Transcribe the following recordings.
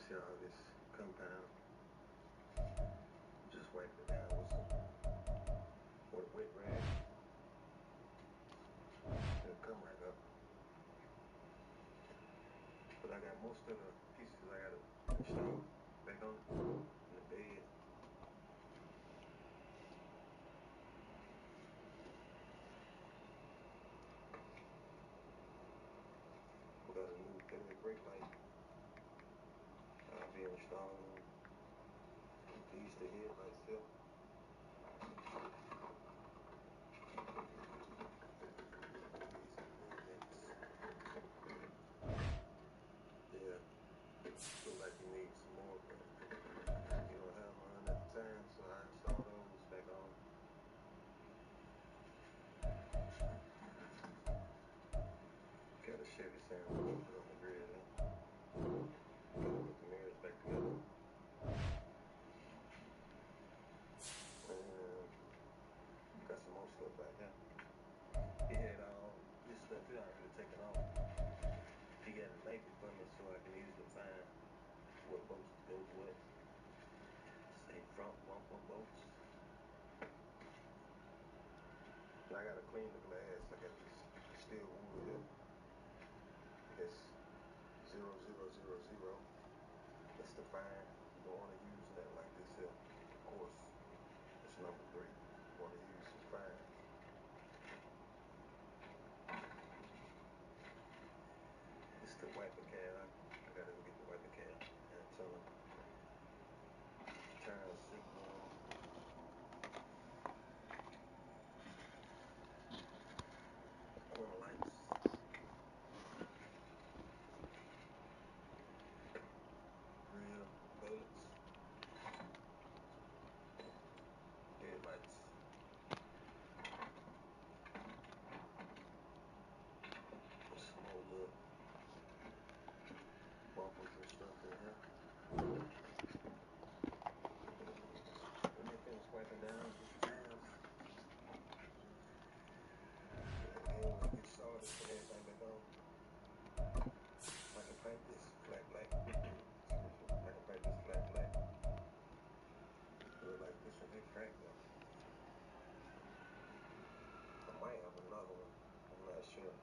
y'all this compound. Just wipe it down with some wet rag. It'll come right up. But I got most of the pieces I gotta install back on in the bed. We got a new LED brake light. I'll be installing these the headlights here. Yeah, look like you need some more, but you don't have none at the time, so I installed those back on. Got a Chevy sound put on the grid now. Gotta put the mirrors back together. Got some more stuff back here. He had all this stuff here already taken off. He got it labeled for me so I can easily find what bolts go to what. Say front bumper bolts. I gotta clean the glass. I got this steel wool here. It's 0000. That's the fine. You don't want to use that like this here. Of course, it's number 3. You want to use the fine. It's the wiper cap. I gotta go get the wiper cap and tell them. Turn signal. Corner lights. Grill, bullets. Headlights. Some more little bumpers and stuff in here. When they finish wiping down these tiles, again, when it gets started, put everything back on. I can paint this flat black. I can paint this flat black. Look like this one here cracked though. I might have another one. I'm not sure.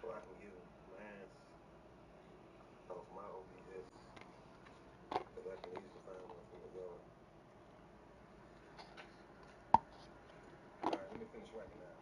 Well, I can give mine off my OBS, because I can easily find one from the yard. Alright, let me finish wiping out.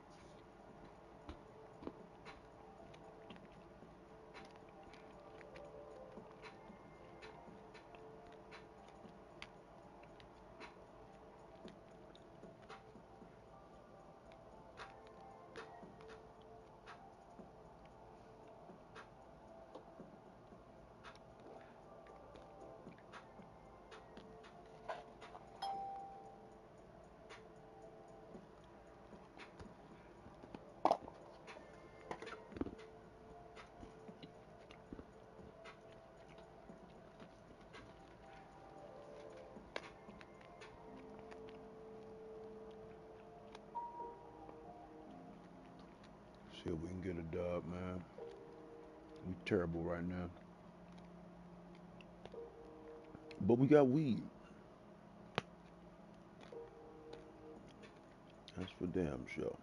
See if we can get a dub, man. We terrible right now. But we got weed. That's for damn sure.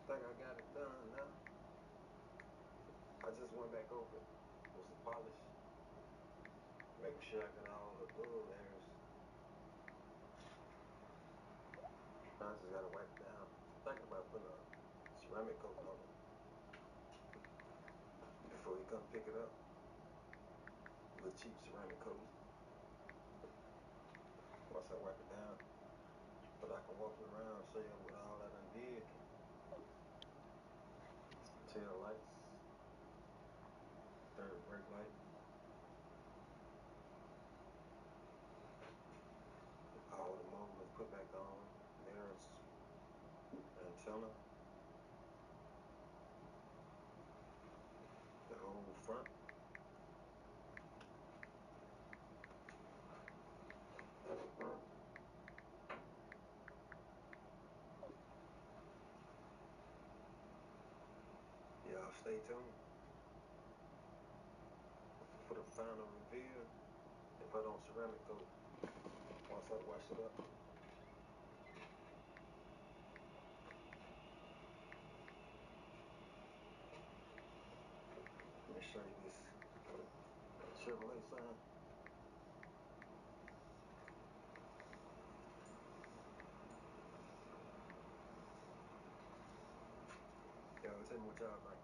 I think I got it done now. I just went back over it with some polish, making sure I got all the dull areas. I just gotta wipe it down. Thinking about putting a ceramic coat on it before he come pick it up. A little cheap ceramic coat. Once I wipe it down, but I can walk you around, show you what all I done did. Tail lights, third brake light, all the movements put back on, mirrors, antenna, the whole front. Y'all stay tuned for the final reveal if I don't ceramic coat once I wash it up. Let me show you this Chevrolet sign. Yo, tell me what y'all think.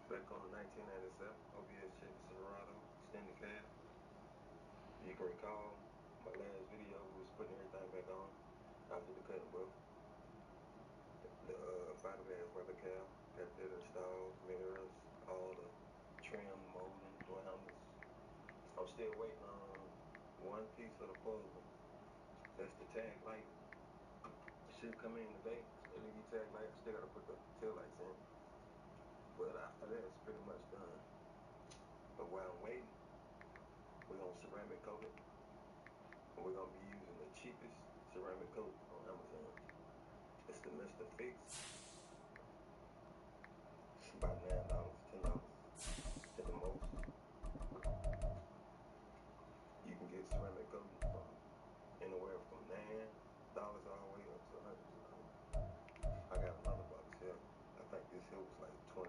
Back on the 1997 OBS Chevy Silverado extended cab. You can recall my last video was putting everything back on after the cutting book. The fiberglass weather cow, got that installed, mirrors, all the trim, molding, door handles. I'm still waiting on one piece of the puzzle. That's the tag light. It should come in today. LED tag light. Still gotta put the tail lights in. But after that, it's pretty much done. But while I'm waiting, we're gonna ceramic coat it. And we're gonna be using the cheapest ceramic coat on Amazon. It's the Mr. Fix. It's about $9, $10 at the most. You can get ceramic coat from anywhere from $9 all the way up to $100. I got another box here. I think this here was like $20.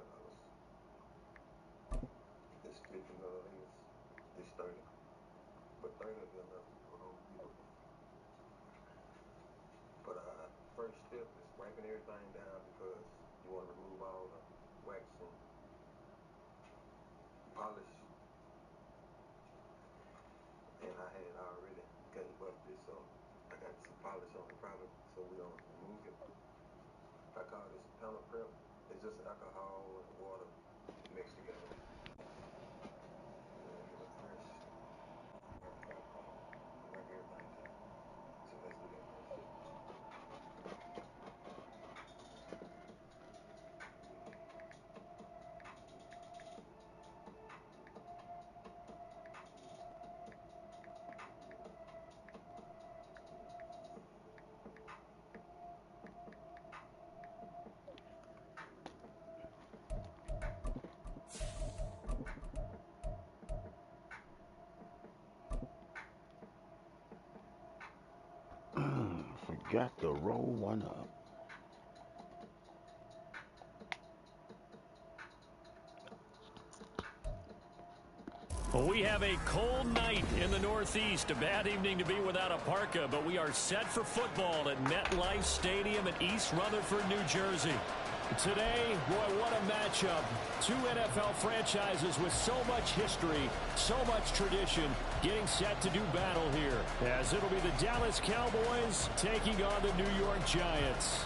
This 50 milliliters. This 30. But 30 will be enough to do a whole beautiful. But first step is wiping everything down because you want to remove all the wax and polish. And I had already gotten buffed this, so I got some polish on the product, so we don't remove it. I call this panel prep. It's just alcohol and water mixed together. And get it fresh. Wipe everything down. So let's do that first. Forgot to roll one up. Well, we have a cold night in the Northeast. A bad evening to be without a parka, but we are set for football at MetLife Stadium in East Rutherford, New Jersey. Today, boy, what a matchup. Two NFL franchises with so much history, so much tradition, getting set to do battle here, as it'll be the Dallas Cowboys taking on the New York Giants.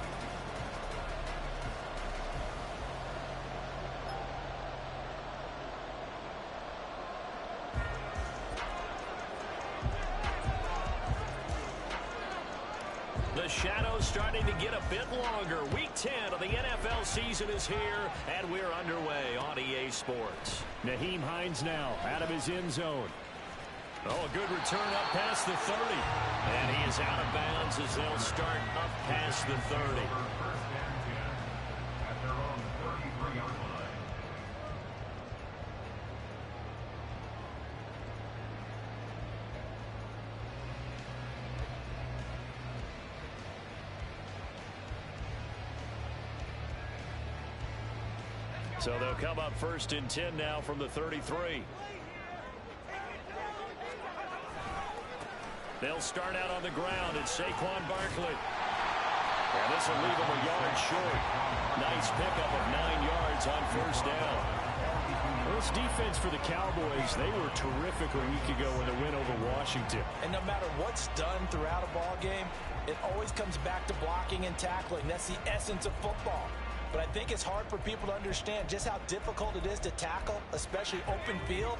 The shadow's starting to get a bit longer. Week 10 of the NFL season is here, and we're underway on EA Sports. Nyheim Hines now out of his end zone. Oh, a good return up past the 30. And he is out of bounds as they'll start up past the 30. So they'll come up 1st and 10 now from the 33. They'll start out on the ground. It's Saquon Barkley. And this will leave him a yard short. Nice pickup of 9 yards on 1st down. Well, this defense for the Cowboys, they were terrific a week ago in the win over Washington. And no matter what's done throughout a ball game, it always comes back to blocking and tackling. That's the essence of football. But I think it's hard for people to understand just how difficult it is to tackle, especially open field.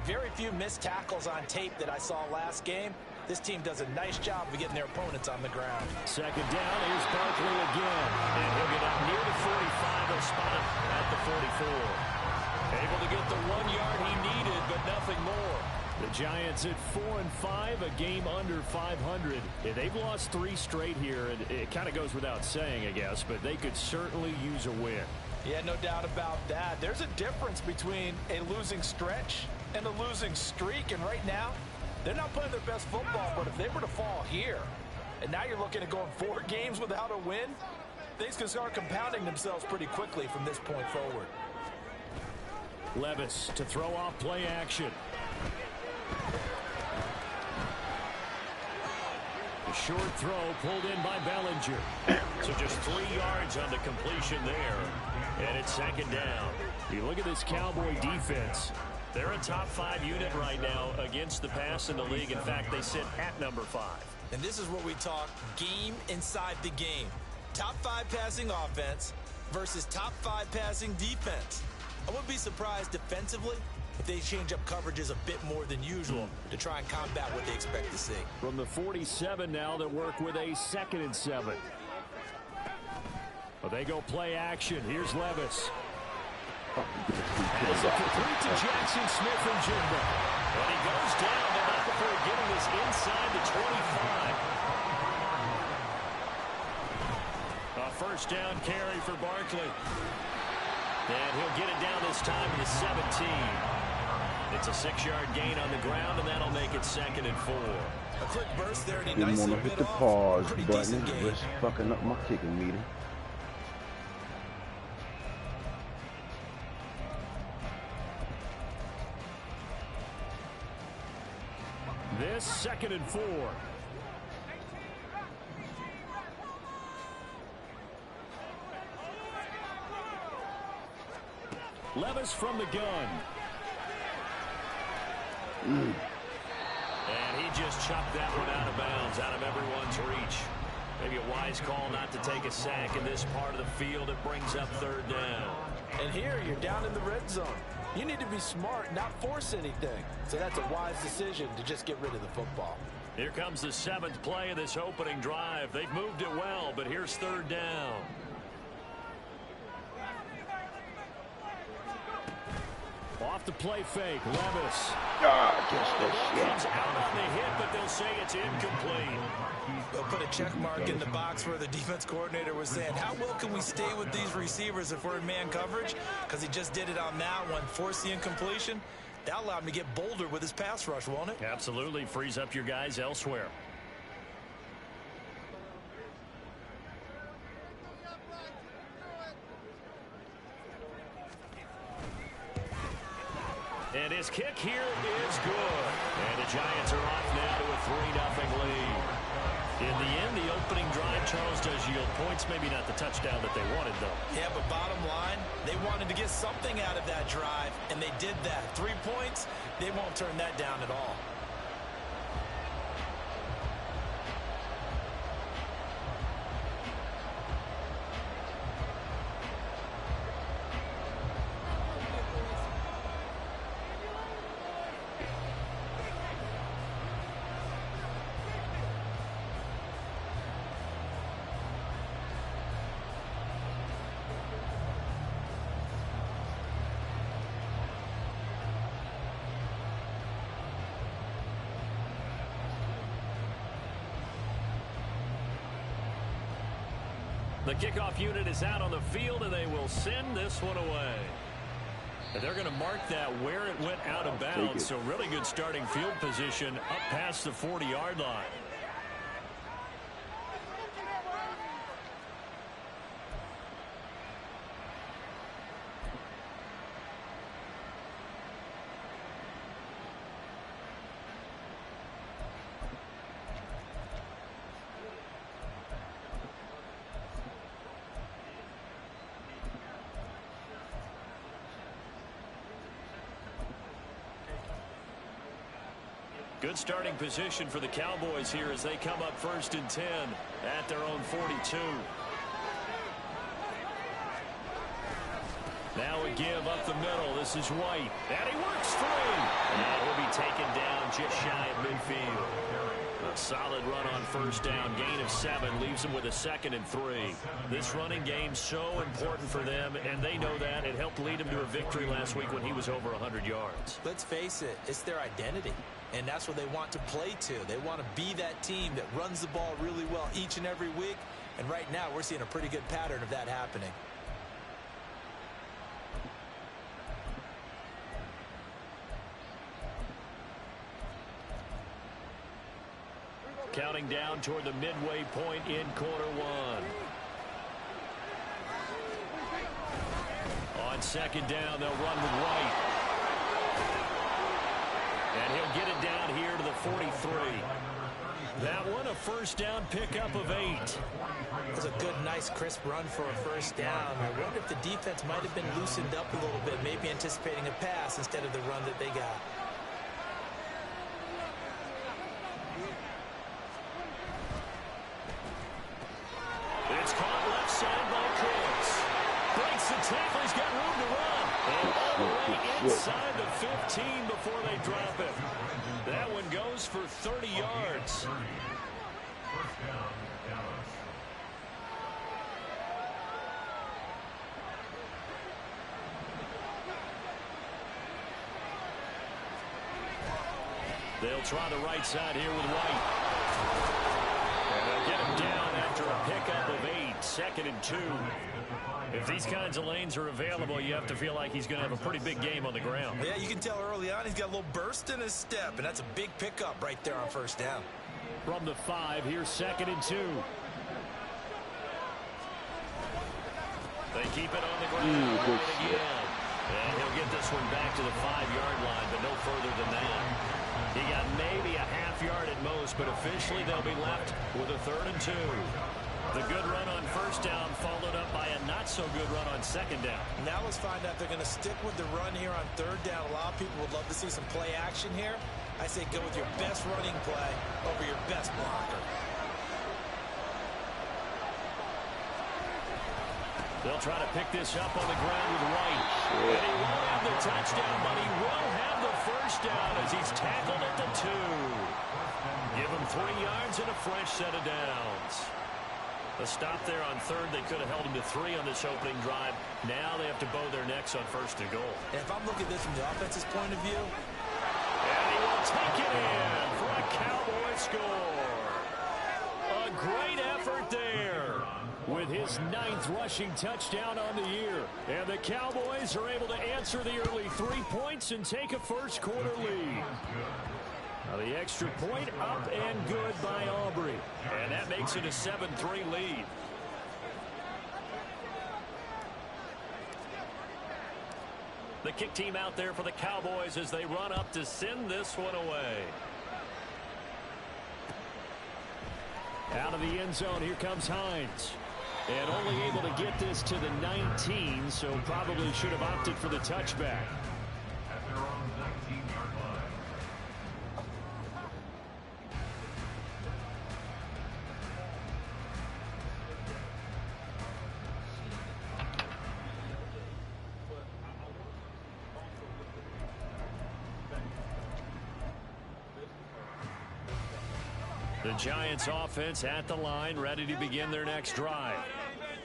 Very few missed tackles on tape that I saw last game. This team does a nice job of getting their opponents on the ground. 2nd down, here's Barkley again. And he'll get up near the 45, a spot at the 44. Able to get the 1 yard he needed, but nothing more. The Giants at 4-5, a game under 500. They've lost 3 straight here, and it kind of goes without saying, I guess, but they could certainly use a win. Yeah, no doubt about that. There's a difference between a losing stretch and a losing streak, and right now, they're not playing their best football, but if they were to fall here, and now you're looking at going 4 games without a win, things can start compounding themselves pretty quickly from this point forward. Levis to throw off play action. The short throw pulled in by Bellinger. So just 3 yards on the completion there. And it's 2nd down. You look at this Cowboy defense. They're a top 5 unit right now against the pass in the league. In fact, they sit at number 5. And this is where we talk game inside the game. Top 5 passing offense versus top 5 passing defense. I wouldn't be surprised defensively if they change up coverages a bit more than usual to try and combat what they expect to see. From the 47 now, they'll work with a 2nd and 7. Well, they go play action. Here's Levis. As a complete to Jackson Smith and Jigba. And he goes down, but not before getting this inside the 25. A 1st down carry for Barkley. And he'll get it down this time to 17. It's a 6-yard gain on the ground, and that'll make it 2nd and 4. A quick burst there, and he Didn't nicely want to hit bit the off. pause Pretty button. decent game. It's fucking up my kicking meter. This 2nd and 4. Levis from the gun. And he just chopped that one out of bounds, out of everyone's reach. Maybe a wise call not to take a sack in this part of the field. It brings up 3rd down. And here you're down in the red zone. You need to be smart, not force anything. So that's a wise decision to just get rid of the football. Here comes the 7th play of this opening drive. They've moved it well, but here's 3rd down. Off the play fake, Levis. Comes out on the hit, but they'll say it's incomplete. They'll put a check mark in the box where the defense coordinator was saying, how well can we stay with these receivers if we're in man coverage? Because he just did it on that one, forced the incompletion. That allowed him to get bolder with his pass rush, won't it? Absolutely, frees up your guys elsewhere. And his kick here is good. And the Giants are off now to a 3-0 lead. In the end, the opening drive, Charles, does yield points. Maybe not the touchdown that they wanted, though. Yeah, but bottom line, they wanted to get something out of that drive, and they did that. 3 points, they won't turn that down at all. The kickoff unit is out on the field, and they will send this one away. And they're going to mark that where it went out of bounds. So really good starting field position up past the 40-yard line. Good starting position for the Cowboys here as they come up 1st and 10 at their own 42. Now a give up the middle. This is White. And he works free. And he'll be taken down just shy of midfield. A solid run on 1st down. Gain of 7 leaves them with a 2nd and 3. This running game so important for them, and they know that. It helped lead them to a victory last week when he was over 100 yards. Let's face it, it's their identity. And that's what they want to play to. They want to be that team that runs the ball really well each and every week. And right now, we're seeing a pretty good pattern of that happening. Counting down toward the midway point in quarter 1. On 2nd down, they'll run with White. And he'll get it down here to the 43. That one a 1st down pickup of 8. It was a good, nice, crisp run for a 1st down. I wonder if the defense might have been loosened up a little bit, maybe anticipating a pass instead of the run that they got. It's caught left side by Cooks. Breaks the tackle. He's got room to run. And all the way inside the 15 before they drop it. That one goes for 30 yards. They'll try the right side here with White. And they'll get him down after a pickup of 8. 2nd and 2. If these kinds of lanes are available, you have to feel like he's going to have a pretty big game on the ground. Yeah, you can tell early on he's got a little burst in his step, and that's a big pickup right there on 1st down. From the 5, here's 2nd and 2. They keep it on the ground again. And he'll get this one back to the 5-yard line, but no further than that. He got maybe a half yard at most, but officially they'll be left with a 3rd and 2. The good run on 1st down followed up by a not-so-good run on 2nd down. Now let's find out they're going to stick with the run here on 3rd down. A lot of people would love to see some play action here. I say go with your best running play over your best blocker. They'll try to pick this up on the ground with White. And he won't have the touchdown, but he will have the 1st down as he's tackled at the 2. Give him 3 yards and a fresh set of downs. A stop there on 3rd. They could have held him to 3 on this opening drive. Now they have to bow their necks on 1st and goal. And if I'm looking at this from the offense's point of view. And he will take it in for a Cowboy score. A great effort there with his 9th rushing touchdown on the year. And the Cowboys are able to answer the early 3 points and take a first-quarter lead. Now the extra point up and good by Aubrey. And that makes it a 7-3 lead. The kick team out there for the Cowboys as they run up to send this one away. Out of the end zone, here comes Hines. And only able to get this to the 19, so probably should have opted for the touchback. At their own 19-yard line. The Giants offense at the line, ready to begin their next drive.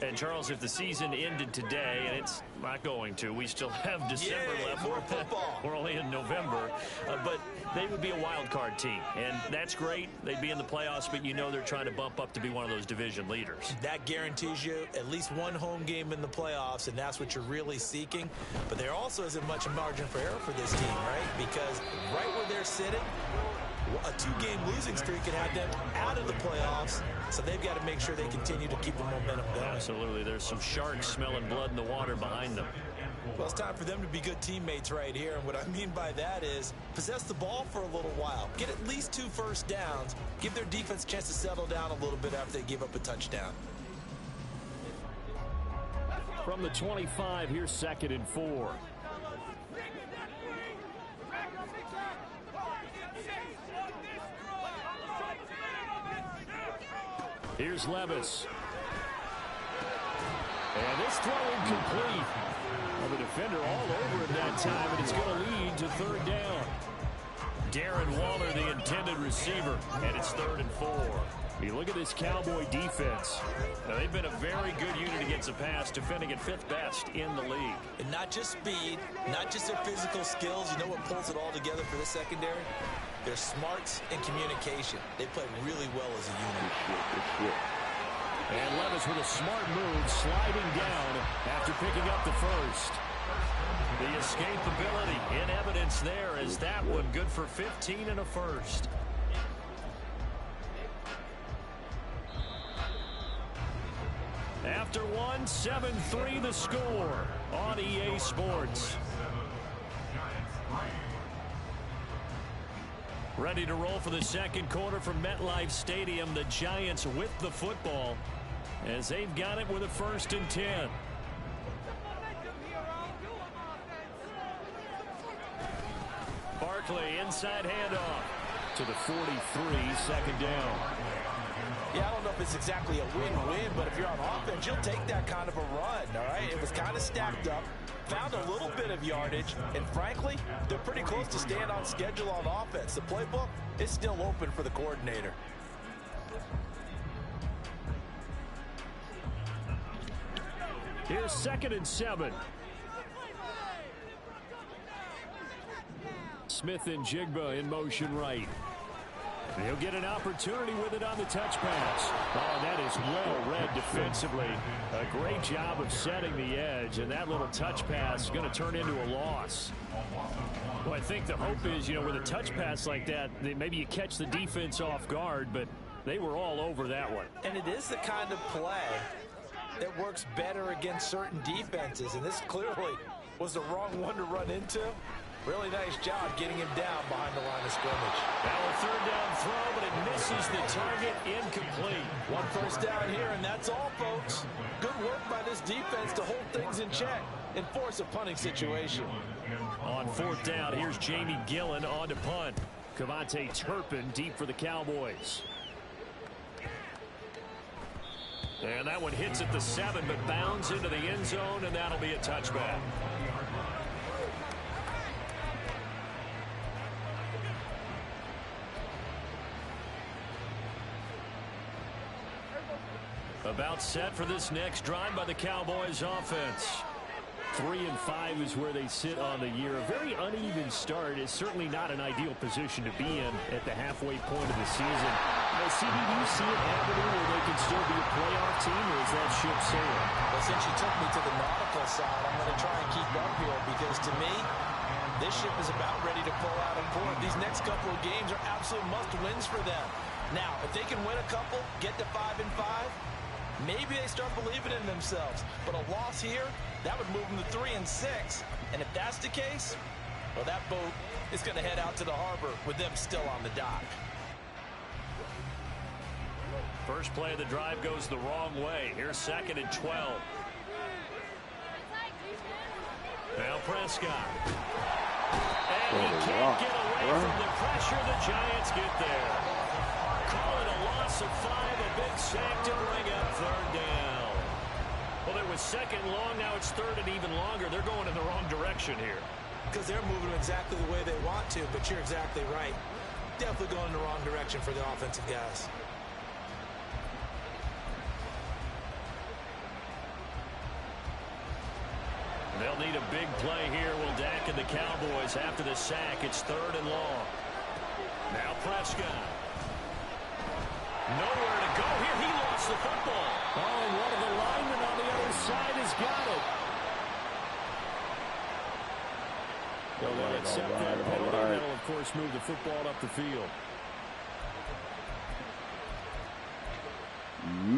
And, Charles, if the season ended today, and it's not going to, we still have December left. More football. We're only in November. But they would be a wild card team. And that's great. They'd be in the playoffs, but you know they're trying to bump up to be one of those division leaders. That guarantees you at least one home game in the playoffs, and that's what you're really seeking. But there also isn't much margin for error for this team, right? Because right where they're sitting, a 2-game losing streak could have them out of the playoffs, so they've got to make sure they continue to keep the momentum going. Absolutely. There's some sharks smelling blood in the water behind them. Well, it's time for them to be good teammates right here, and what I mean by that is possess the ball for a little while, get at least 2 first downs, give their defense a chance to settle down a little bit after they give up a touchdown. From the 25, here's 2nd and 4. Here's Levis. And this throw incomplete. Well, the defender all over him that time, and it's going to lead to third down. Darren Waller, the intended receiver, and it's 3rd and 4. You look at this Cowboy defense. Now, they've been a very good unit against the pass, defending at 5th best in the league. And not just speed, not just their physical skills. You know what pulls it all together for this secondary? Their smarts and communication. They play really well as a unit. And Levis with a smart move, sliding down after picking up the first. The escapability in evidence there as that one good for 15 and a first. After one, 7-3 the score on EA Sports. Ready to roll for the second quarter from MetLife Stadium. The Giants with the football as they've got it with a 1st and 10. Barkley inside handoff to the 43, 2nd down. Yeah, I don't know if it's exactly a win-win, but if you're on offense, you'll take that kind of a run, all right? It was kind of stacked up, found a little bit of yardage, and frankly, they're pretty close to staying on schedule on offense. The playbook is still open for the coordinator. Here's 2nd and 7. Smith and Jigba in motion right. He'll get an opportunity with it on the touch pass. Oh, that is well read defensively. A great job of setting the edge, and that little touch pass is going to turn into a loss. Well, I think the hope is, with a touch pass like that, maybe you catch the defense off guard, but they were all over that one. And it is the kind of play that works better against certain defenses, and this clearly was the wrong one to run into. Really nice job getting him down behind the line of scrimmage. Now a 3rd down throw, but it misses the target, incomplete. 1 first down here, and that's all, folks. Good work by this defense to hold things in check and force a punting situation. On 4th down, here's Jamie Gillen on to punt. Cavante Turpin deep for the Cowboys. And that one hits at the 7, but bounds into the end zone, and that'll be a touchback. About set for this next drive by the Cowboys offense. 3 and 5 is where they sit on the year. A very uneven start is certainly not an ideal position to be in at the halfway point of the season. CD, do you see an avenue where they can still be a playoff team, or is that ship sailing? Well, since you took me to the nautical side, I'm going to try and keep up here because to me, this ship is about ready to pull out of port. These next couple of games are absolute must-wins for them. Now, if they can win a couple, get to 5 and 5, maybe they start believing in themselves. But a loss here, that would move them to 3 and 6. And if that's the case, well, that boat is going to head out to the harbor with them still on the dock. First play of the drive goes the wrong way. Here's 2nd and 12. Now Prescott. And he can't get away from the pressure. The Giants get there. Call it a loss of 5. A big sack to bring up 3rd down. Well, there was 2nd long. Now it's 3rd and even longer. They're going in the wrong direction here. Because they're moving exactly the way they want to, but you're exactly right. Definitely going in the wrong direction for the offensive guys. They'll need a big play here. Will Dak and the Cowboys after the sack. It's 3rd and long. Now Prescott. Nowhere to go here. He lost the football. Oh, and one of the linemen on the other side has got it. They'll accept that penalty. That'll, of course, move the football up the field.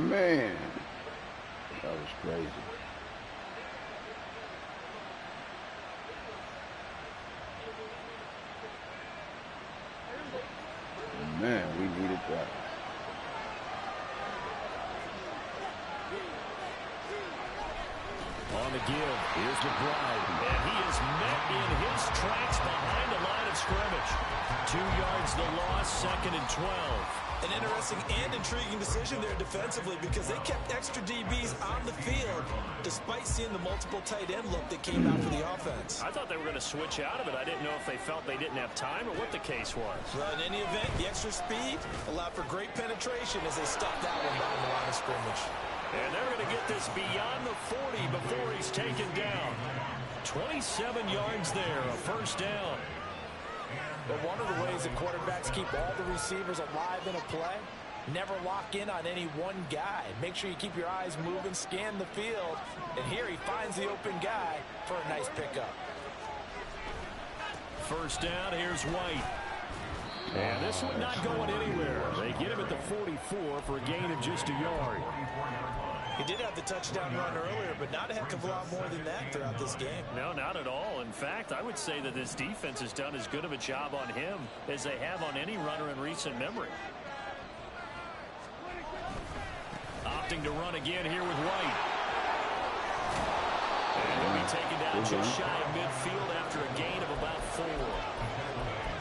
Man, that was crazy. Man, we needed that. On the give, here's McBride. And he is met in his tracks behind the line of scrimmage. 2 yards the loss, 2nd and 12. An interesting and intriguing decision there defensively because they kept extra DBs on the field despite seeing the multiple tight end look that came out for the offense. I thought they were going to switch out of it. I didn't know if they felt they didn't have time or what the case was. Well, in any event, the extra speed allowed for great penetration as they stuffed that one down the line of scrimmage. And they're going to get this beyond the 40 before he's taken down. 27 yards there, a first down. But one of the ways that quarterbacks keep all the receivers alive in a play, never lock in on any one guy. Make sure you keep your eyes moving, scan the field. And here he finds the open guy for a nice pickup. First down, here's White. And this one not going anywhere. They get him at the 44 for a gain of just a yard. He did have the touchdown run earlier, but not a heck of a lot more than that throughout this game. No, not at all. In fact, I would say that this defense has done as good of a job on him as they have on any runner in recent memory. Opting to run again here with White. And he'll be taken down just shy of midfield after a gain of about 4.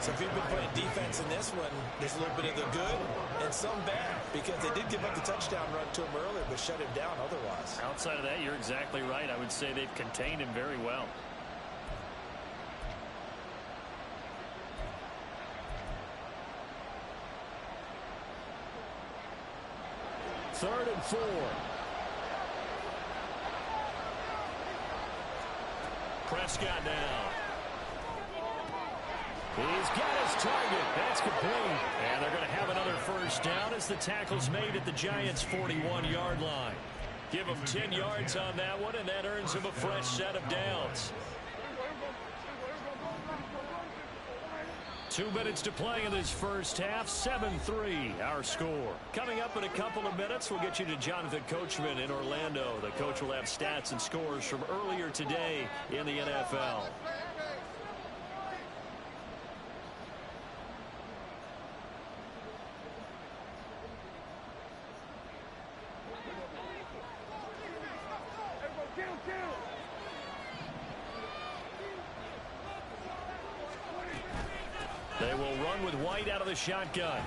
So if you've been playing defense in this one, there's a little bit of the good and some bad because they did give up the touchdown run to him earlier but shut him down otherwise. Outside of that, you're exactly right. I would say they've contained him very well. Third and 4. Prescott now. He's got his target. That's complete. And they're going to have another first down as the tackle's made at the Giants' 41-yard line. Give him 10 yards on that one, and that earns him a fresh set of downs. 2 minutes to play in this first half. 7-3 our score. Coming up in a couple of minutes, we'll get you to Jonathan Coachman in Orlando. The coach will have stats and scores from earlier today in the NFL. They will run with White out of the shotgun.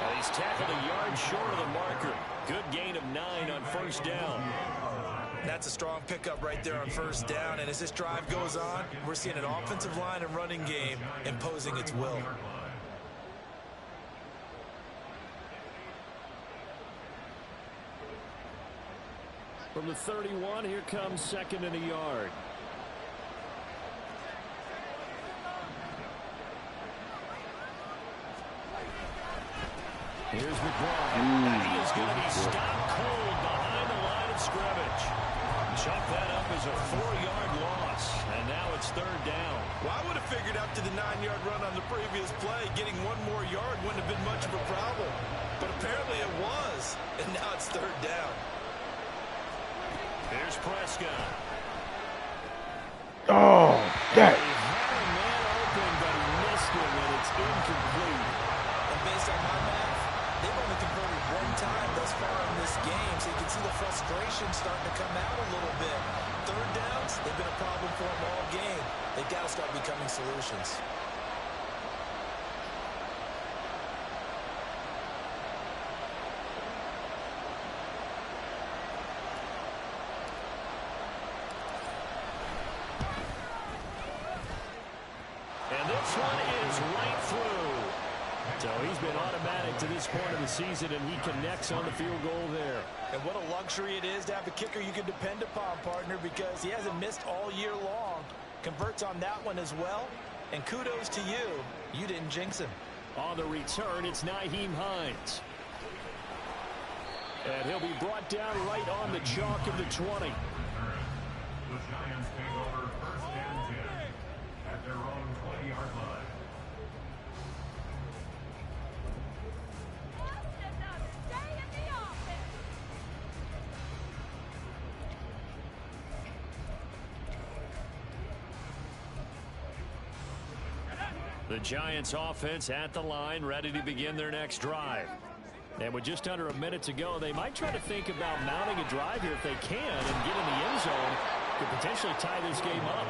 And he's tackled a yard short of the marker. Good gain of 9 on first down. That's a strong pickup right there on first down. And as this drive goes on, we're seeing an offensive line and running game imposing its will. From the 31, here comes second and a yard. Here's McBride. And he is going to be stopped cold behind the line of scrimmage. Chalk that up as a 4-yard loss. And now it's third down. Well, I would have figured after the 9-yard run on the previous play, getting one more yard wouldn't have been much of a problem. But apparently it was. And now it's third down. Here's Prescott. Oh, that. He had a man open, but he missed him, and it's incomplete. And based on my math, they've only converted one time thus far in this game, so you can see the frustration starting to come out a little bit. Third downs, they've been a problem for them all game. They've got to start becoming solutions. And this one is right through. So he's been automatic to this point of the season, and he connects on the field goal there. And what a luxury it is to have a kicker you can depend upon, partner, because he hasn't missed all year long. Converts on that one as well. And kudos to you. You didn't jinx him. On the return, it's Nyheim Hines. And he'll be brought down right on the chalk of the 20. The Giants take over first and 10 at their own 20-yard line. The Giants offense at the line, ready to begin their next drive. And with just under a minute to go, they might try to think about mounting a drive here if they can and get in the end zone. Could potentially tie this game up.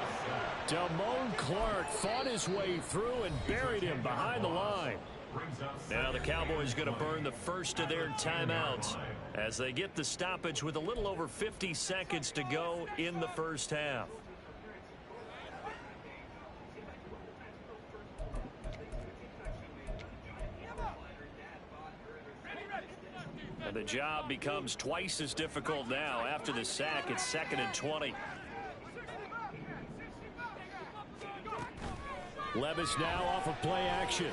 Damone Clark fought his way through and buried him behind the line. brings up Now the Cowboys going to burn the first of their timeouts as they get the stoppage with a little over 50 seconds to go in the first half. And the job becomes twice as difficult now. After the sack, it's 2nd and 20. Levis now off of play action.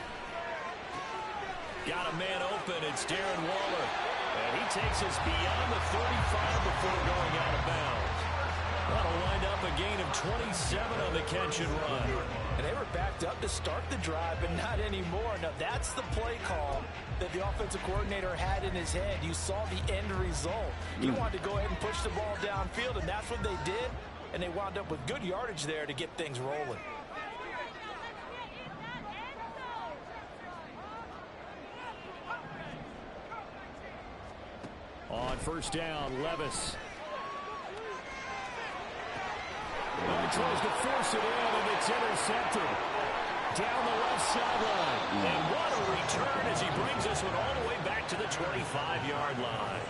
Got a man open. It's Darren Waller. And he takes us beyond the 35 before going out of bounds. That'll wind up a gain of 27 on the catch and run. And they were backed up to start the drive, but not anymore. Now, that's the play call that the offensive coordinator had in his head. You saw the end result. He wanted to go ahead and push the ball downfield, and that's what they did. And they wound up with good yardage there to get things rolling. On first down, Levis. He tries to force it in, and it's intercepted. Down the left sideline. And what a return as he brings this one all the way back to the 25-yard line.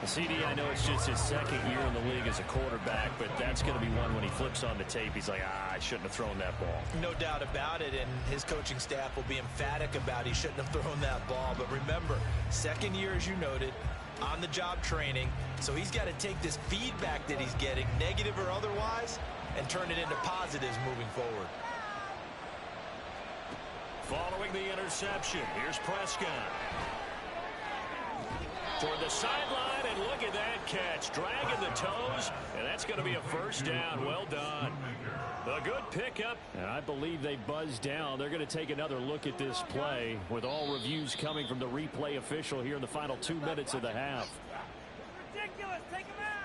CD, I know it's just his second year in the league as a quarterback, but that's going to be one when he flips on the tape. He's like, I shouldn't have thrown that ball. No doubt about it, and his coaching staff will be emphatic about he shouldn't have thrown that ball. But remember, second year, as you noted, on-the-job training, so he's got to take this feedback that he's getting, negative or otherwise, and turn it into positives moving forward. Following the interception, here's Prescott. Toward the sideline, and look at that catch. Dragging the toes, and that's going to be a first down. Well done. A good pickup, and I believe they buzzed down. They're going to take another look at this play with all reviews coming from the replay official here in the final 2 minutes of the half. Ridiculous. Take him out.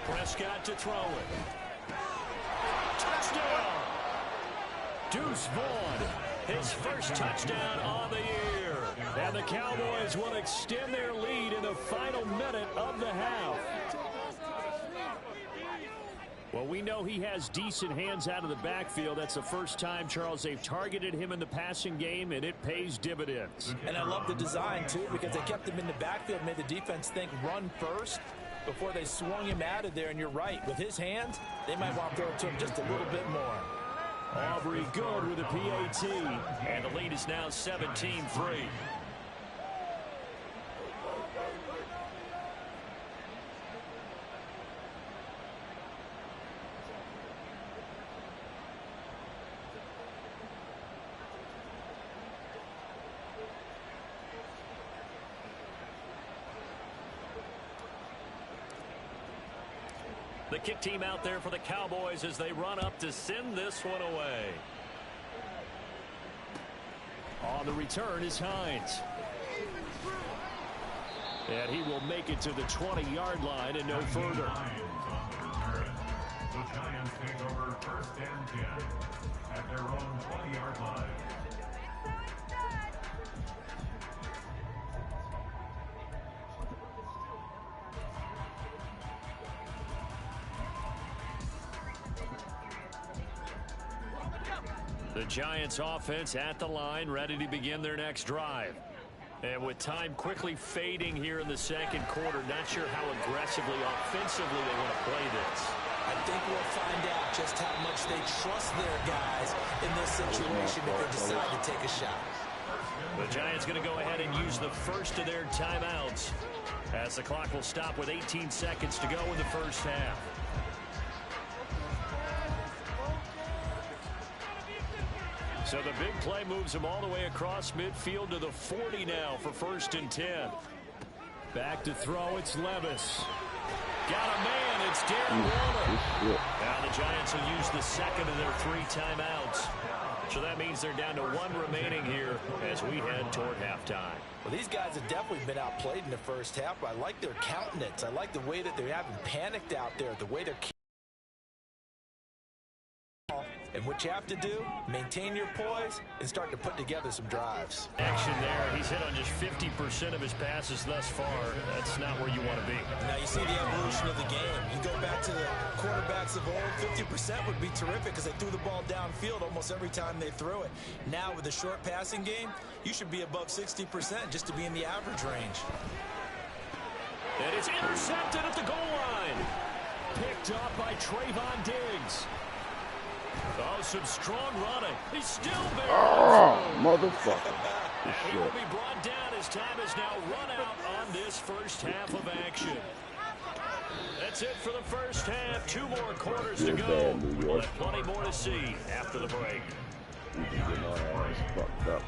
Prescott to throw it. Touchdown! Deuce Vaughn, his first touchdown on the year. And the Cowboys will extend their lead in the final minute of the half. Well, we know he has decent hands out of the backfield. That's the first time, Charles, they've targeted him in the passing game, and it pays dividends. And I love the design, too, because they kept him in the backfield, made the defense think run first before they swung him out of there. And you're right, with his hands, they might want to throw it to him just a little bit more. Aubrey good with a PAT, and the lead is now 17-3. The kick team out there for the Cowboys as they run up to send this one away. On the return is Hines. And he will make it to the 20-yard line and no further. The Giants take over first and 10 at their own 20-yard line. The Giants offense at the line, ready to begin their next drive. And with time quickly fading here in the second quarter, not sure how aggressively, offensively they want to play this. I think we'll find out just how much they trust their guys in this situation if they decide to take a shot. The Giants going to go ahead and use the first of their timeouts as the clock will stop with 18 seconds to go in the first half. So the big play moves them all the way across midfield to the 40 now for first and 10. Back to throw, it's Levis. Got a man, it's Darren Waller. Now the Giants will use the second of their 3 timeouts. So that means they're down to 1 remaining here as we head toward halftime. Well, these guys have definitely been outplayed in the first half, but I like their countenance. I like the way that they haven't panicked out there, the way they're And what you have to do, maintain your poise and start to put together some drives. Action there. He's hit on just 50% of his passes thus far. That's not where you want to be. Now you see the evolution of the game. You go back to the quarterbacks of old, 50% would be terrific because they threw the ball downfield almost every time they threw it. Now with the short passing game, you should be above 60% just to be in the average range. And it's intercepted at the goal line. Picked up by Trayvon Diggs. Oh, some strong running. He's still there. Oh, motherfucker. He will be brought down. His time is now run out on this first half of action. That's it for the first half. 2 more quarters to go. We'll have plenty more to see after the break. We've been getting our ass fucked up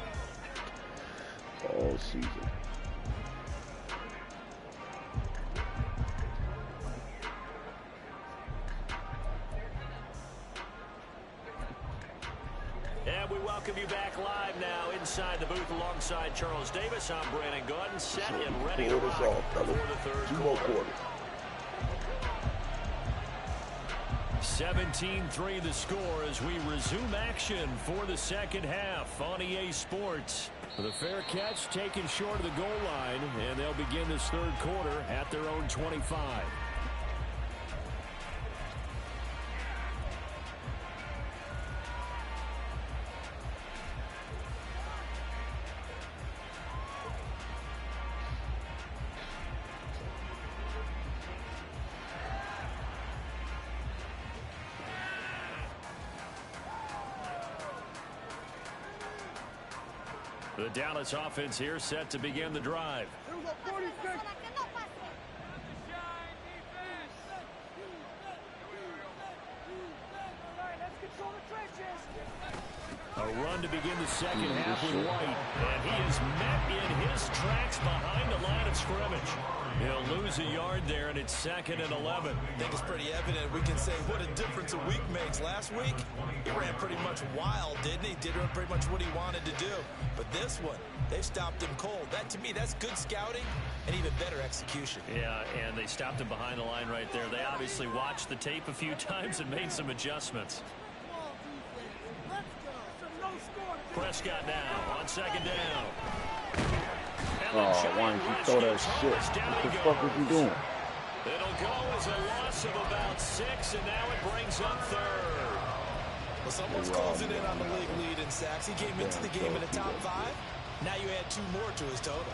all season. And we welcome you back live now inside the booth alongside Charles Davis. I'm Brandon Gordon, set and ready to rock before the third quarter. 17-3 the score as we resume action for the second half on EA Sports. The fair catch taken short of the goal line, and they'll begin this third quarter at their own 25. The Dallas offense here set to begin the drive. A run to begin the second half with White. And he is met in his tracks behind the line of scrimmage. He'll lose a yard there, and it's 2nd and 11. I think it's pretty evident. We can say what a difference a week makes. Last week, he ran pretty much wild, didn't he? Did pretty much what he wanted to do. But this one, they've stopped him cold. That, to me, that's good scouting and even better execution. Yeah, and they stopped him behind the line right there. They obviously watched the tape a few times and made some adjustments. Prescott now on 2nd down. Oh, why didn't you throw that shit? What the fuck was you doing? It'll go as a loss of about 6, and now it brings up 3rd. Well, someone's closing in on the league lead in sacks. He came into the game in the top 5. Now you add 2 more to his total.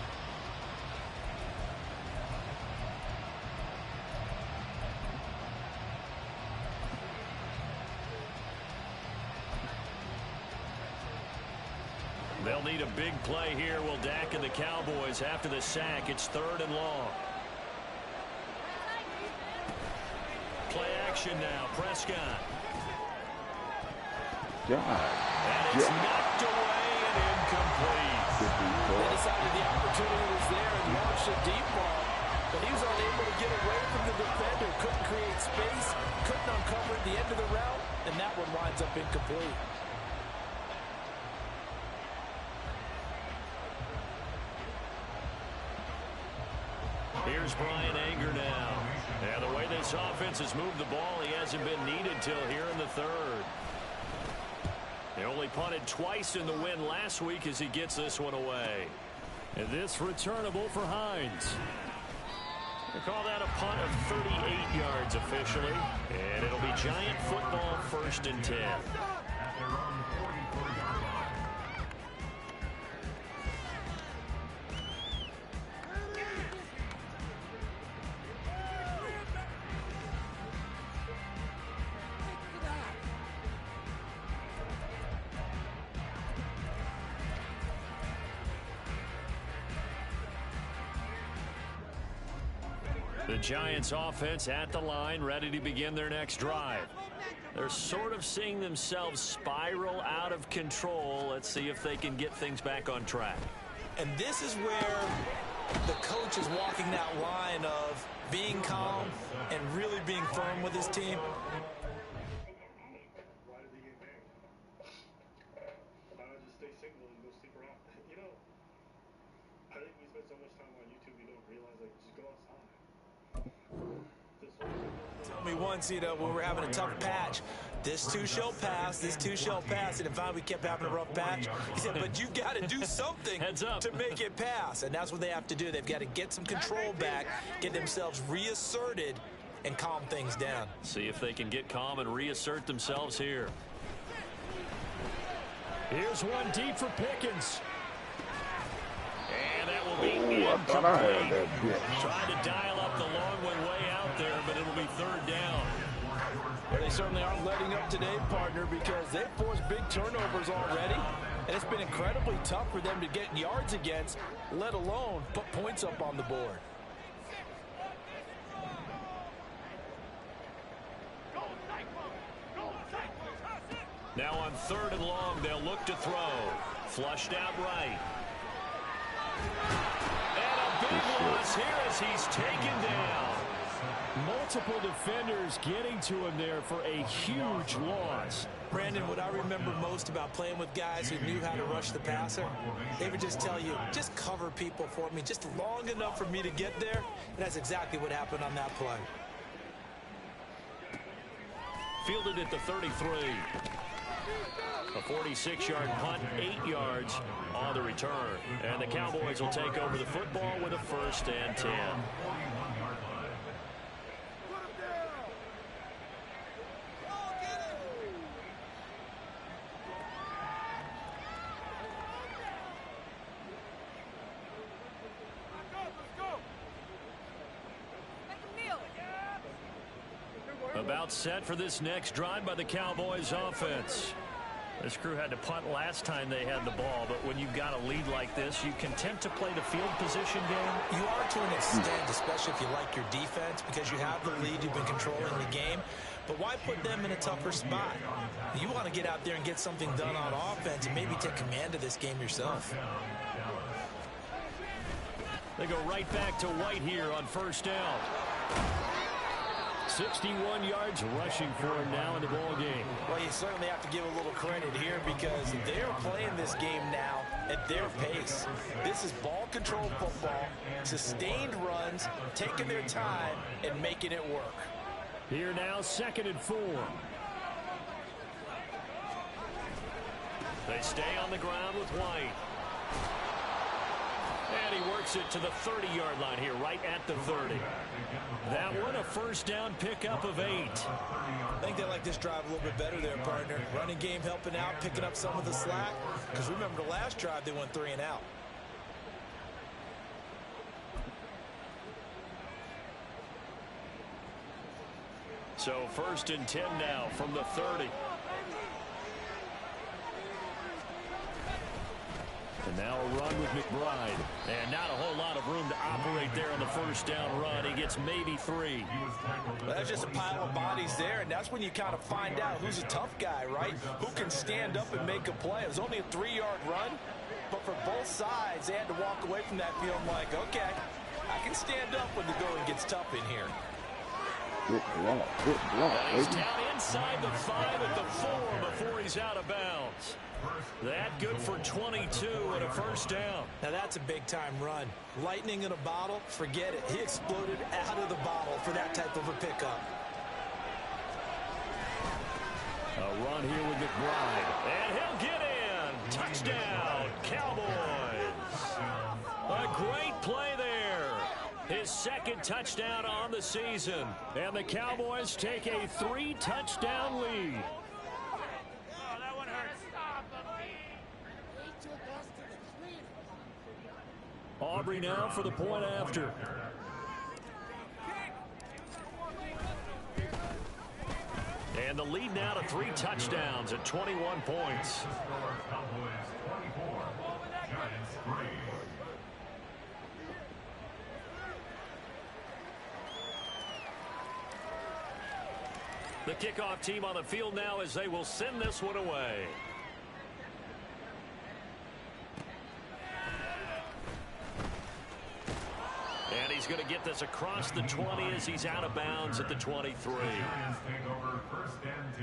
They'll need a big play here. Will Dak and the Cowboys after the sack. It's 3rd and long. Play action now. Prescott. God. And it's knocked away and incomplete. They decided the opportunity was there and launched a deep ball, but he was unable to get away from the defender. Couldn't create space, couldn't uncover at the end of the route, and that one winds up incomplete. Here's Brian Anger now. And the way this offense has moved the ball, he hasn't been needed till here in the 3rd. He only punted twice in the win last week as he gets this one away. And this returnable for Hines. They call that a punt of 38 yards officially. And it'll be Giant football 1st and 10. The Giants offense at the line, ready to begin their next drive. They're sort of seeing themselves spiral out of control. Let's see if they can get things back on track. And this is where the coach is walking that line of being calm and really being firm with his team. told me once, you know, when we're having a tough patch, this too shall pass, this too shall pass. And if we kept having a rough patch, he said, but you've got to do something to make it pass. And that's what they have to do. They've got to get some control back, get themselves reasserted, and calm things down. See if they can get calm and reassert themselves here. Here's one deep for Pickens. And that will be incomplete. Trying to dial up the long way out there, but it'll be third down. Well, they certainly aren't letting up today, partner, because they've forced big turnovers already, and it's been incredibly tough for them to get yards against, let alone put points up on the board. Now on 3rd and long, they'll look to throw. Flushed out right. And a big loss here as he's taken down. Multiple defenders getting to him there for a huge loss. Brandon, what I remember most about playing with guys who knew how to rush the passer, they would just tell you, just cover people for me, just long enough for me to get there. And that's exactly what happened on that play. Fielded at the 33. A 46-yard punt, 8 yards on the return. And the Cowboys will take over the football with a 1st and 10. About set for this next drive by the Cowboys offense. This crew had to punt last time they had the ball, but when you've got a lead like this, you can tend to play the field position game. You are to an extent, especially if you like your defense, because you have the lead, you've been controlling the game. But why put them in a tougher spot? You want to get out there and get something done on offense and maybe take command of this game yourself. They go right back to White here on 1st down. 61 yards rushing for him now in the ball game. Well, you certainly have to give a little credit here because they're playing this game now at their pace. This is ball control football, sustained runs, taking their time and making it work. Here now, 2nd and 4. They stay on the ground with White. And he works it to the 30-yard line here, right at the 30. That one, a 1st down pickup of 8. I think they like this drive a little bit better there, partner. Running game helping out, picking up some of the slack. Because remember the last drive, they went 3 and out. So 1st and 10 now from the 30. And now a run with McBride. And not a whole lot of room to operate there on the 1st down run. He gets maybe 3. Well, that's just a pile of bodies there, and that's when you kind of find out who's a tough guy, right? Who can stand up and make a play. It was only a 3-yard run, but for both sides, they had to walk away from that field like, okay, I can stand up when the going gets tough in here. Good block, good block. He's down inside the 5 at the 4 before he's out of bounds. That good for 22 and a 1st down. Now that's a big-time run. Lightning in a bottle, forget it. He exploded out of the bottle for that type of a pickup. A run here with McBride. And he'll get in. Touchdown, Cowboys. A great play there. His 2nd touchdown on the season. And the Cowboys take a 3-touchdown lead. Aubrey now for the point after. And the lead now to 3 touchdowns at 21 points. The kickoff team on the field now as they will send this one away. And he's going to get this across the 20 as he's out of bounds at the 23. The Giants take over 1st and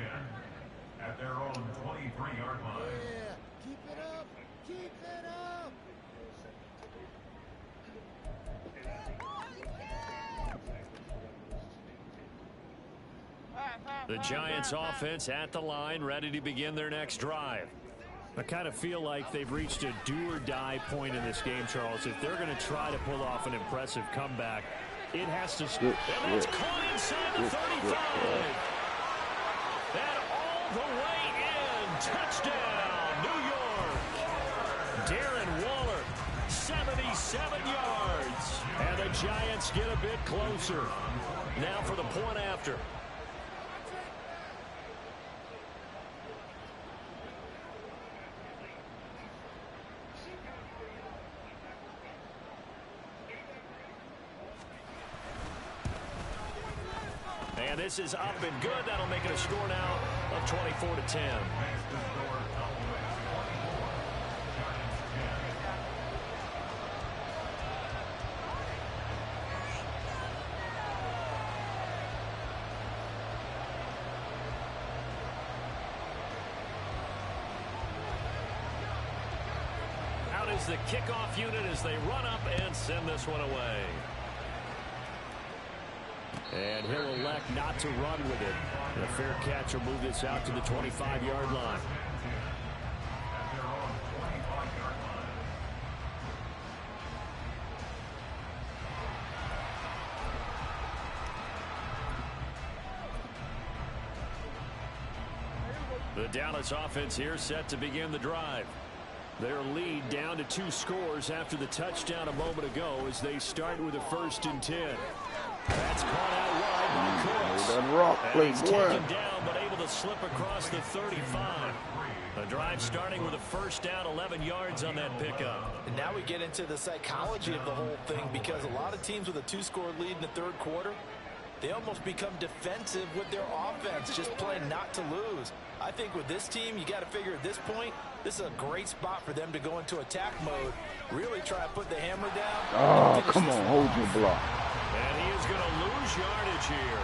10 at their own 23-yard line. Yeah, keep it up, keep it up. The Giants offense at the line, ready to begin their next drive. I kind of feel like they've reached a do-or-die point in this game, Charles. If they're going to try to pull off an impressive comeback, it has to... And that's caught inside the 35. And all the way in. Touchdown, New York. Darren Waller, 77 yards. And the Giants get a bit closer. Now for the point after. And this is up and good. That'll make it a score now of 24-10. Out is the kickoff unit as they run up and send this one away. And he'll elect not to run with it. And a fair catch will move this out to the 25-yard line. The Dallas offense here set to begin the drive. Their lead down to 2 scores after the touchdown a moment ago as they start with a 1st and 10. That's caught out wide by Cooks. That rock play, He's taken down, but able to slip across the 35. A drive starting with a 1st down, 11 yards on that pickup. And now we get into the psychology of the whole thing, because a lot of teams with a 2-score lead in the 3rd quarter, they almost become defensive with their offense, just playing not to lose. I think with this team, you got to figure at this point, this is a great spot for them to go into attack mode, really try to put the hammer down. Oh, come on, hold your block. And he is going to lose yardage here.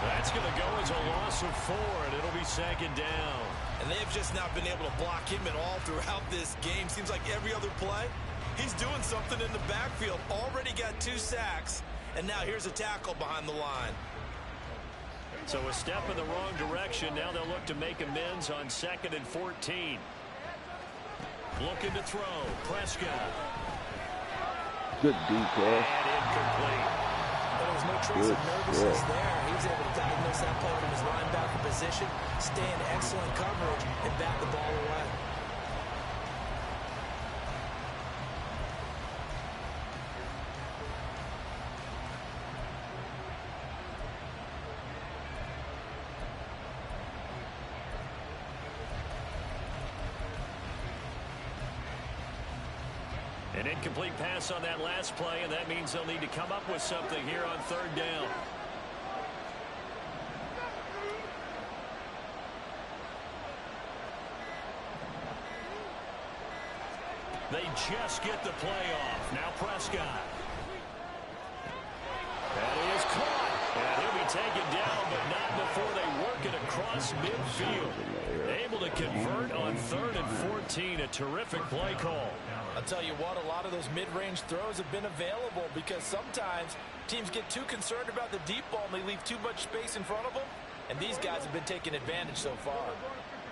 That's going to go as a loss of 4, and it'll be 2nd down. And they've just not been able to block him at all throughout this game. Seems like every other play, he's doing something in the backfield. Already got 2 sacks, and now here's a tackle behind the line. So a step in the wrong direction. Now they'll look to make amends on 2nd and 14. Looking to throw. Prescott. Good DK. And incomplete. There was no trace of nervousness there. He was able to diagnose that play from his linebacker position, stay in excellent coverage, and bat the ball away. An incomplete pass on that last play, and that means they'll need to come up with something here on 3rd down. They just get the play off. Now Prescott. And he is caught. And he'll be taken down, but not before they work it across midfield. Able to convert on 3rd and 14. A terrific play call. I'll tell you what, a lot of those mid-range throws have been available because sometimes teams get too concerned about the deep ball and they leave too much space in front of them. And these guys have been taking advantage so far.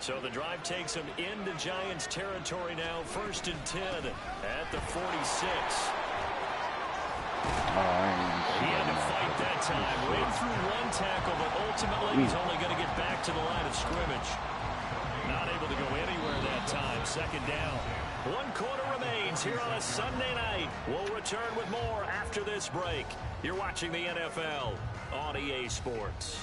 So the drive takes them into Giants territory now. 1st and 10 at the 46. He had to fight that time. Ran through 1 tackle, but ultimately he's only going to get back to the line of scrimmage. Not able to go anywhere that time. 2nd down. 1 quarter remains here on a Sunday night. We'll return with more after this break. You're watching the NFL on EA Sports.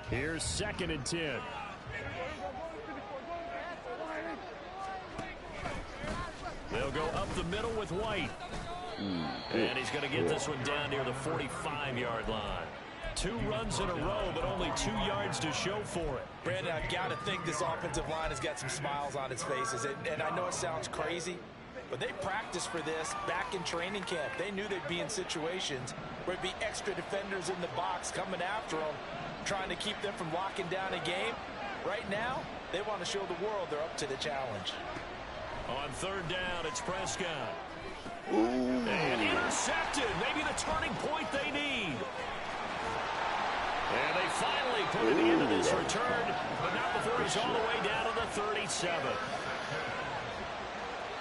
Here's 2nd and 10. They'll go up the middle with White. And he's going to get this one down near the 45-yard line. 2 runs in a row, but only 2 yards to show for it. Brandon, I've got to think this offensive line has got some smiles on its faces. And I know it sounds crazy, but they practiced for this back in training camp. They knew they'd be in situations where it'd be extra defenders in the box coming after them, trying to keep them from locking down a game. Right now, They want to show the world they're up to the challenge. On third down, it's Prescott. And intercepted. Maybe the turning point they need. And they finally put an end to this return, but not before he's all the way down to the 37.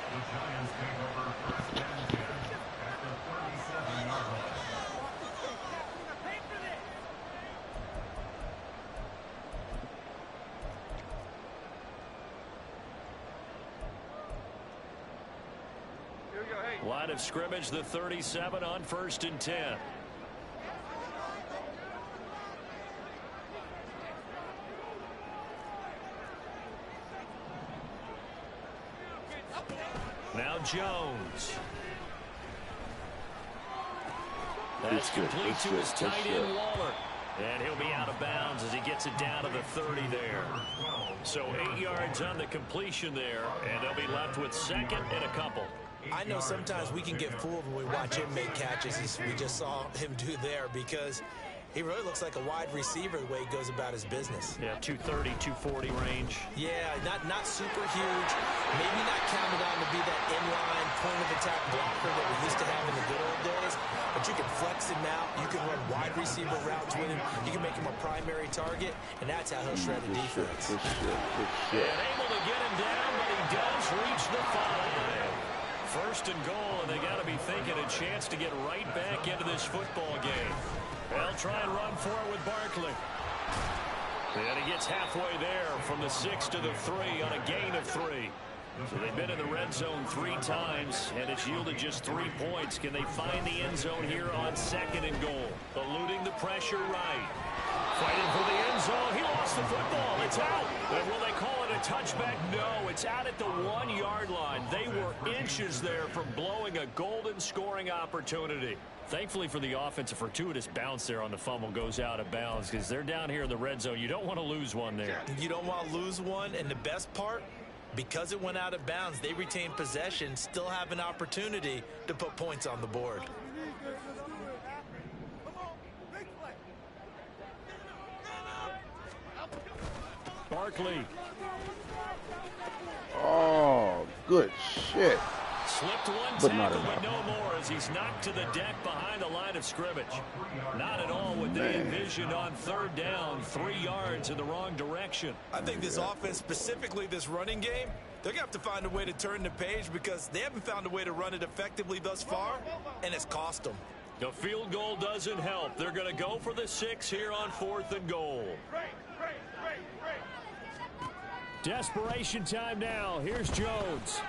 The Giants take over first and 10 at the 37-yard line. Line of scrimmage, the 37 on first and 10. Now Jones. That's complete to his tight end, Waller. And he'll be out of bounds as he gets it down to the 30 there. So 8 yards on the completion there, and they'll be left with second and a couple. I know sometimes we can get fooled when we watch him make catches, as we just saw him do there, because he really looks like a wide receiver the way he goes about his business. Yeah, 230, 240 range. Yeah, not super huge. Maybe not counted on to be that inline point-of-attack blocker that we used to have in the good old days, but you can flex him out. You can run wide receiver routes with him. You can make him a primary target, and that's how he'll shred a defense. And able to get him down, but he does reach the 5. First and goal, and they got to be thinking a chance to get right back into this football game. They'll try and run for it with Barkley. And he gets halfway there from the 6 to the 3 on a gain of 3. So they've been in the red zone 3 times, and it's yielded just 3 points. Can they find the end zone here on second and goal? Eluding the pressure right. Fighting for the end zone. He lost the football. It's out. And will they call it a touchback? No, it's out at the 1-yard line. They were inches there from blowing a golden scoring opportunity. Thankfully for the offense, a fortuitous bounce there on the fumble goes out of bounds because they're down here in the red zone. You don't want to lose one there. You don't want to lose one, and the best part, because it went out of bounds, they retain possession, still have an opportunity to put points on the board. Barkley. Oh, good shit. Slipped one But tackle, but no more as he's knocked to the deck behind the line of scrimmage. Not at all what they envisioned on third down, 3 yards in the wrong direction. I think this offense, specifically this running game, they're going to have to find a way to turn the page because they haven't found a way to run it effectively thus far, and it's cost them. The field goal doesn't help. They're going to go for the 6 here on 4th and goal. Desperation time now. Here's Jones.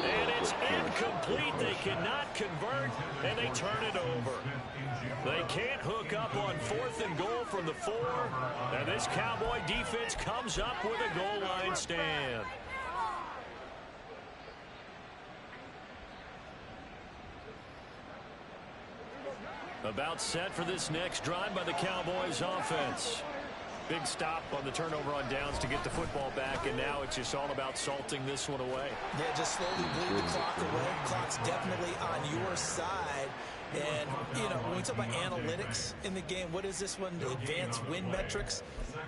And it's incomplete. They cannot convert, and they turn it over. They can't hook up on 4th and goal from the 4. And this Cowboy defense comes up with a goal line stand. About set for this next drive by the Cowboys offense. Big stop on the turnover on downs to get the football back, and now it's just all about salting this one away. Yeah, just slowly bleed the clock away. Clock's definitely on your side. And, you know, when we talk about analytics in the game, what is this one? The advanced win metrics?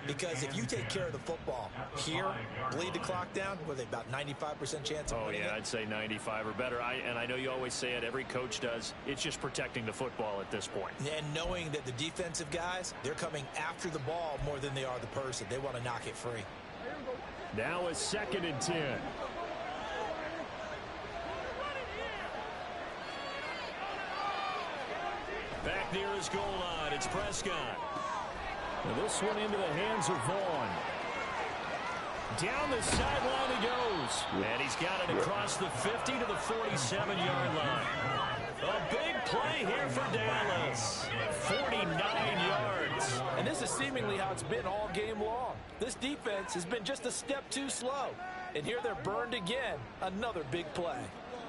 Because if you take care of the football here, bleed the clock down, what are they, about 95% chance of winning it? I'd say 95 or better. And I know you always say it, every coach does. It's just protecting the football at this point. And knowing that the defensive guys, they're coming after the ball more than they are the person. They want to knock it free. Now it's 2nd and 10. Back near his goal line, it's Prescott. Now this one into the hands of Vaughn. Down the sideline he goes. And he's got it across the 50 to the 47-yard line. A big play here for Dallas. 49 yards. And this is seemingly how it's been all game long. This defense has been just a step too slow. And here they're burned again. Another big play.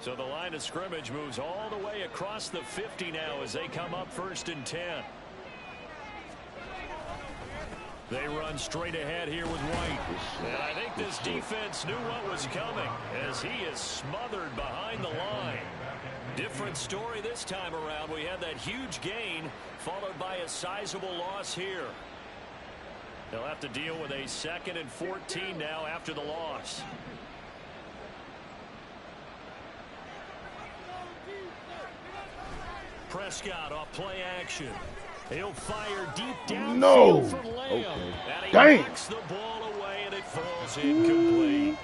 So the line of scrimmage moves all the way across the 50 now as they come up 1st and 10. They run straight ahead here with White. And I think this defense knew what was coming as he is smothered behind the line. Different story this time around. We had that huge gain followed by a sizable loss here. They'll have to deal with a 2nd and 14 now after the loss. Prescott off play action. He'll fire deep down field for Lamb. And he knocks the ball away, and it falls incomplete.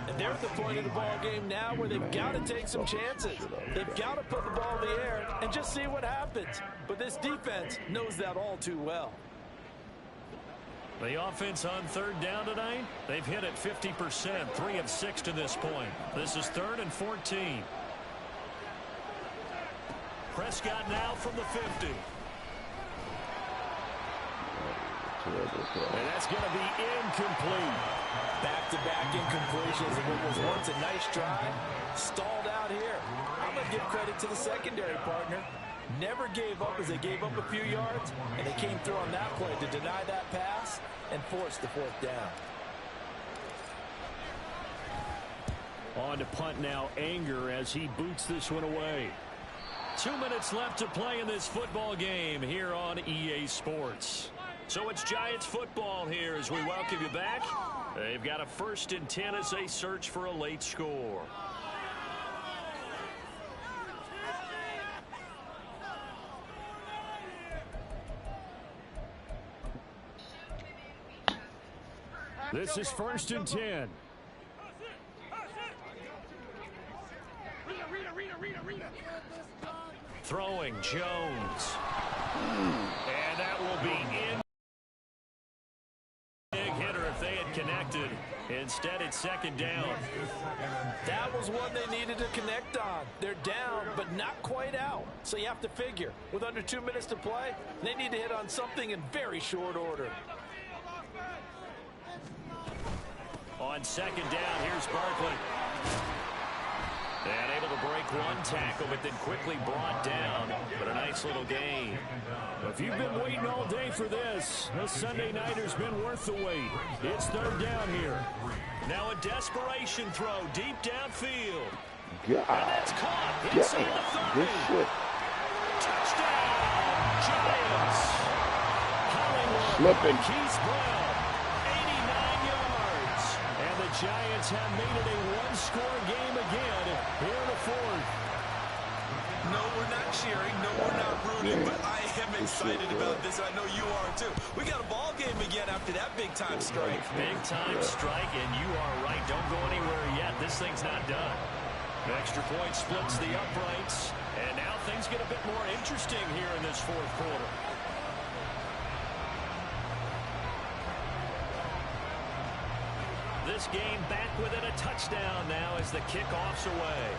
And they're at the point of the ball game now where they've got to take some chances. They've got to put the ball in the air and just see what happens. But this defense knows that all too well. The offense on 3rd down tonight, they've hit it 50%, 3 of 6 to this point. This is 3rd and 14. Prescott now from the 50. And that's going to be incomplete. Back-to-back incompletions of what was once a nice drive. Stalled out here. I'm going to give credit to the secondary partner. Never gave up as they gave up a few yards, and they came through on that play to deny that pass and force the 4th down. On to punt now, Anger, as he boots this one away. 2 minutes left to play in this football game here on EA Sports. So it's Giants football here as we welcome you back. They've got a 1st and 10 as they search for a late score. This is 1st and 10. Throwing Jones. And that will be in. Big hitter if they had connected. Instead, it's 2nd down. That was one they needed to connect on. They're down, but not quite out. So you have to figure, with under 2 minutes to play, they need to hit on something in very short order. On 2nd down, here's Barkley. And able to break one tackle, but then quickly brought down. But a nice little gain. If you've been waiting all day for this Sunday nighter's been worth the wait. It's 3rd down here. Now a desperation throw deep downfield. God. And that's caught inside the 30. Good shit. Touchdown, Giants. Hollywood. Slipping. Keith Brown, 89 yards. And the Giants have made it a one-score game again here in the 4th. No, we're not cheering. No, we're not rooting. But I am excited about this. I know you are, too. We got a ball game again after that big-time strike. Big-time strike, and you are right. Don't go anywhere yet. This thing's not done. The extra point splits the uprights, and now things get a bit more interesting here in this 4th quarter. This game back within a touchdown now as the kickoff's away.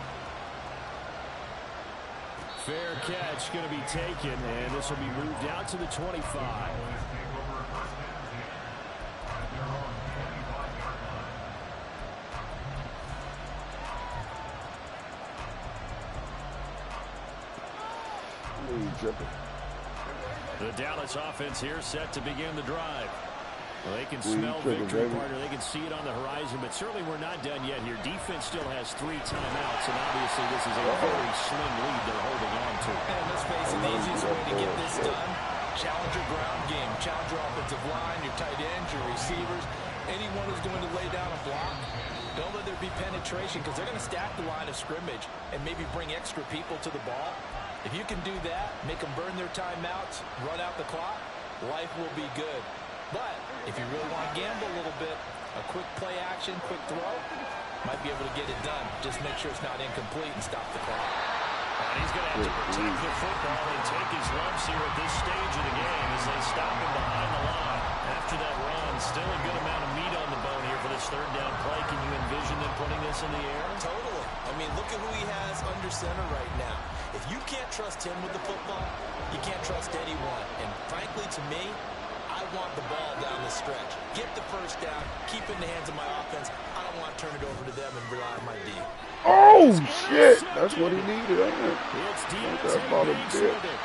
Fair catch going to be taken, and this will be moved out to the 25. The Dallas offense here set to begin the drive. Well, they can smell victory, partner. They can see it on the horizon, but certainly we're not done yet here. Defense still has 3 timeouts, and obviously this is a very slim lead they're holding on to. And let's face it, the easiest way to get this done, challenge your ground game, challenge your offensive line, your tight ends, your receivers, anyone who's going to lay down a block. Don't let there be penetration because they're going to stack the line of scrimmage and maybe bring extra people to the ball. If you can do that, make them burn their timeouts, run out the clock, life will be good. But if you really want to gamble a little bit, a quick play action, quick throw, might be able to get it done. Just make sure it's not incomplete and stop the clock. And he's going to have to protect the football and take his lumps here at this stage of the game as they stop him behind the line. After that run, still a good amount of meat on the bone here for this 3rd down play. Can you envision them putting this in the air? Totally. I mean, look at who he has under center right now. If you can't trust him with the football, you can't trust anyone. And frankly, to me, I want the ball down the stretch. Get the 1st down, keep it in the hands of my offense. I don't want to turn it over to them and rely on my D. Oh, shit. That's what he needed. It's Dawgpound with it.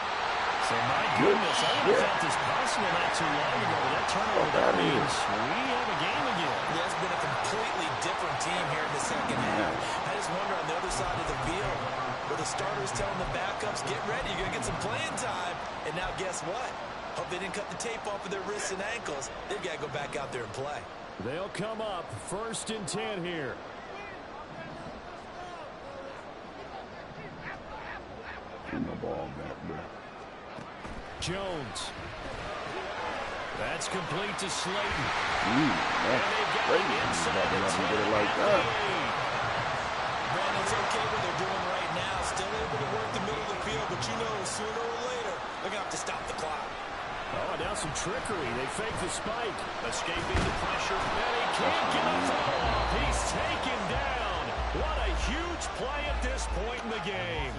So, my goodness, I would have thought this possible not too long ago. That turnover, that means we have a game again. Yeah, it's been a completely different team here in the 2nd half. I just wonder on the other side of the field where the starters telling the backups, get ready, you're going to get some playing time. And now guess what? Hope they didn't cut the tape off of their wrists and ankles. They've got to go back out there and play. They'll come up 1st and 10 here. Give my ball back, bro. Jones. That's complete to Slayton. That's crazy. Get it like that. Brandon, it's okay what they're doing right now. Still able to work the middle of the field, but you know sooner or later they're going to have to stop the clock. Oh, now some trickery. They fake the spike. Escaping the pressure. And he can't get a throw off. He's taken down. What a huge play at this point in the game.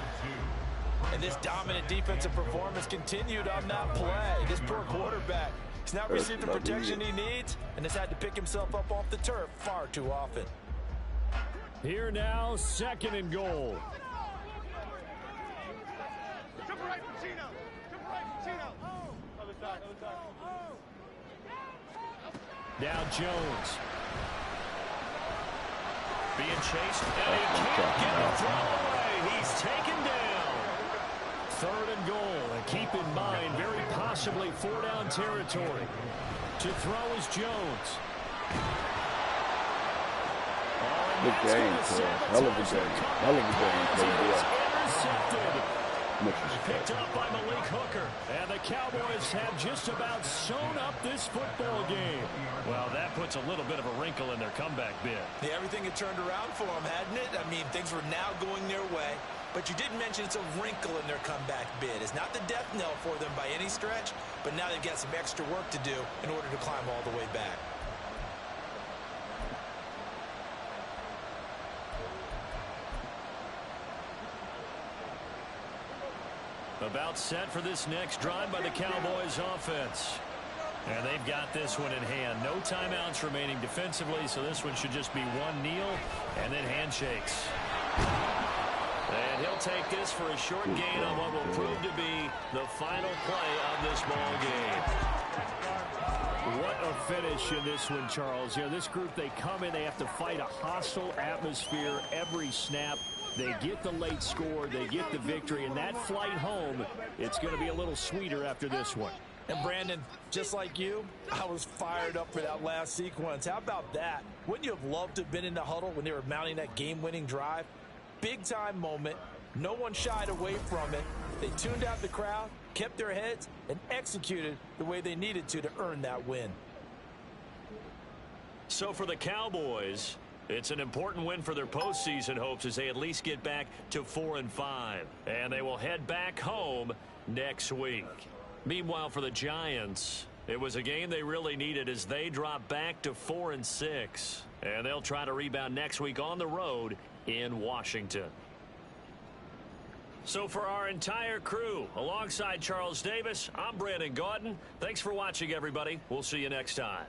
And this dominant defensive performance continued on that play. This poor quarterback, he's not received the protection he needs and has had to pick himself up off the turf far too often. Here now, 2nd and goal. Now Jones. Being chased, and he can't get a throw away. He's taken down. 3rd and goal, and keep in mind, very possibly 4-down territory. To throw is Jones. Good game, Chris. Hell of a game. Hell of a game. Intercepted. Picked up by Malik Hooker. And the Cowboys have just about sewn up this football game. Well, that puts a little bit of a wrinkle in their comeback bid. Yeah, everything had turned around for them, hadn't it? I mean, things were now going their way. But you did mention it's a wrinkle in their comeback bid. It's not the death knell for them by any stretch, but now they've got some extra work to do in order to climb all the way back. About set for this next drive by the Cowboys offense. And they've got this one in hand. No timeouts remaining defensively, so this one should just be one kneel and then handshakes. And he'll take this for a short gain on what will prove to be the final play of this ball game. What a finish in this one, Charles. You know, this group, they come in, they have to fight a hostile atmosphere every snap. They get the late score, they get the victory, and that flight home, it's going to be a little sweeter after this one. And Brandon, just like you, I was fired up for that last sequence. How about that? Wouldn't you have loved to have been in the huddle when they were mounting that game-winning drive? Big-time moment. No one shied away from it. They tuned out the crowd, kept their heads, and executed the way they needed to earn that win. So for the Cowboys, it's an important win for their postseason hopes as they at least get back to 4-5. And they will head back home next week. Meanwhile, for the Giants, it was a game they really needed as they drop back to 4-6. And they'll try to rebound next week on the road in Washington. So for our entire crew, alongside Charles Davis, I'm Brandon Gaudin. Thanks for watching, everybody. We'll see you next time.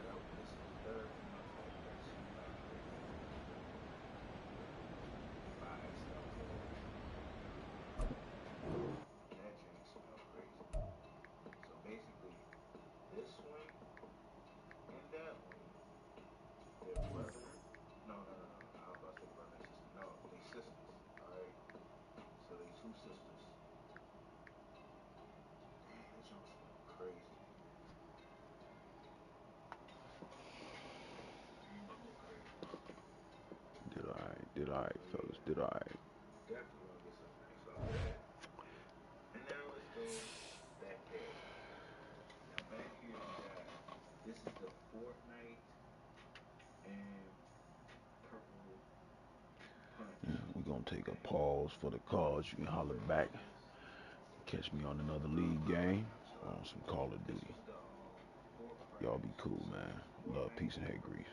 Did all right, fellas. Did all right. And now let's go back there. Now back here we got, this is the Fortnite and purple punch. We're going to take a pause for the cause. You can holler back. Catch me on another league game on some Call of Duty. Y'all be cool, man. Love, peace, and hate, grease.